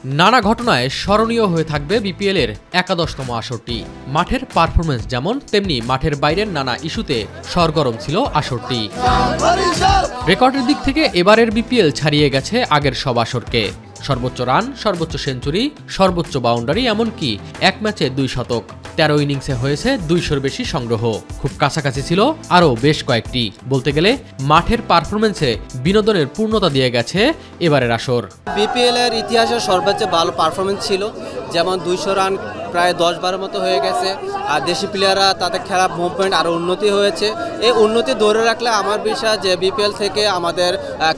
নানা ঘটনায় স্মরণীয় হয়ে থাকবে বিপিএলের একাদশতম আসরটি। মাঠের পারফরমেন্স যেমন, তেমনি মাঠের বাইরের নানা ইস্যুতে সরগরম ছিল আসরটি। রেকর্ডের দিক থেকে এবারের বিপিএল ছাড়িয়ে গেছে আগের সব আসরকে। সর্বোচ্চ রান, সর্বোচ্চ সেঞ্চুরি, সর্বোচ্চ বাউন্ডারি, এমনকি এক ম্যাচে 2 শতক। 13 ইনিংসে হয়েছে 200-র বেশি সংগ্রহ। খুব কাছাকাছি ছিল আরও বেশ কয়েকটি। বলতে গেলে মাঠের পারফরমেন্সে বিনোদনের পূর্ণতা দিয়ে গেছে এবারের আসর। বিপিএল এর ইতিহাসে সর্বোচ্চ ভালো পারফরমেন্স ছিল, যেমন 200 রান প্রায় 10-12 মতো হয়ে গেছে। আর দেশি প্লেয়াররা তাদের খেলা মুভমেন্ট আরও উন্নতি হয়েছে। এই উন্নতি ধরে রাখলে আমার বিশ্বাস যে বিপিএল থেকে আমাদের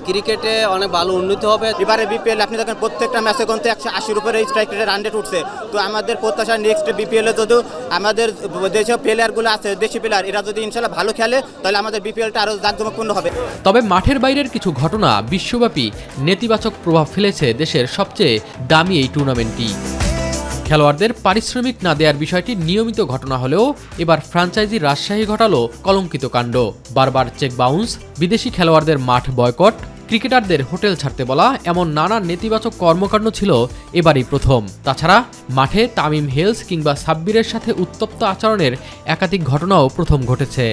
ক্রিকেটে অনেক ভালো উন্নতি হবে। এবারে বিপিএল আপনি দেখেন প্রত্যেকটা ম্যাচে কিন্তু 180-র উপরে স্ট্রাইক রেটে রান রেট উঠছে। তো আমাদের প্রত্যাশা নেক্সট বিপিএলে যদি আমাদের যেসব প্লেয়ারগুলো আছে দেশি প্লেয়ার, এরা যদি ইনশাল্লাহ ভালো খেলে তাহলে আমাদের বিপিএলটা আরও জাঁকজমকপূর্ণ হবে। তবে মাঠের বাইরের কিছু ঘটনা বিশ্বব্যাপী নেতিবাচক প্রভাব ফেলেছে দেশের সবচেয়ে দামি এই টুর্নামেন্টটি। খেলোয়াড়দের পারিশ্রমিক না দেওয়ার বিষয়টি নিয়মিত ঘটনা হলেও এবার ফ্র্যাঞ্চাইজি রাজশাহী ঘটালো কলঙ্কিত কাণ্ড। বারবার চেক বাউন্স, বিদেশি খেলোয়াড়দের মাঠ বয়কট, ক্রিকেটারদের হোটেল ছাড়তে বলা, এমন নানা নেতিবাচক কর্মকাণ্ড ছিল এবারই প্রথম। তাছাড়া মাঠে তামিম হেলস কিংবা সাব্বিরের সাথে উত্তপ্ত আচরণের একাধিক ঘটনাও প্রথম ঘটেছে।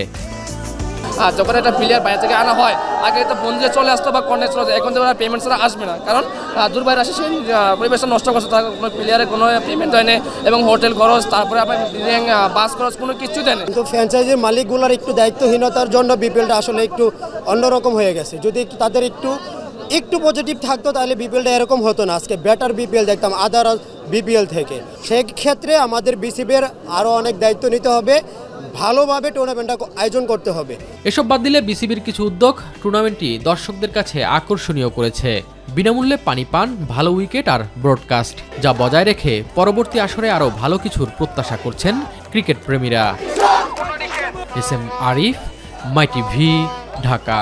যখন একটা প্লেয়ার বাইরে থেকে আনা হয়, আগে তো ফোন দিয়ে চলে আসতো বা কন্ট্যাক্ট চলে আসতো। এখন যখন পেমেন্ট ছাড়া আসবে না, কারণ দুর্বার আসে সেই পরিবেশটা নষ্ট করছে। তার কোনো প্লেয়ারের কোনো পেমেন্ট দেয় না, এবং হোটেল খরচ, তারপরে আপনার বাস খরচ কোনো কিছু দেয় না। কিন্তু ফ্র্যাঞ্চাইজির মালিকগুলোর একটু দায়িত্বহীনতার জন্য বিপিএলটা আসলে একটু অন্যরকম হয়ে গেছে। যদি তাদের একটু পজিটিভ থাকতো তাহলে বিপিএলটা এরকম হতো না। আজকে বেটার বিপিএল দেখতাম আদার বিপিএল থেকে। সেই ক্ষেত্রে আমাদের বিসিবির আরও অনেক দায়িত্ব নিতে হবে, ভালোভাবে টুর্নামেন্টটা আয়োজন করতে হবে। এসব বাদ দিলে বিসিবির কিছু উদ্যোগ টুর্নামেন্টটি দর্শকদের কাছে আকর্ষণীয় করেছে। বিনামূল্যে পানি পান, ভালো উইকেট আর ব্রডকাস্ট, যা বজায় রেখে পরবর্তী আসরে আরও ভালো কিছুর প্রত্যাশা করছেন ক্রিকেট প্রেমীরা। এস এম আরিফ, মাই টিভি, ঢাকা।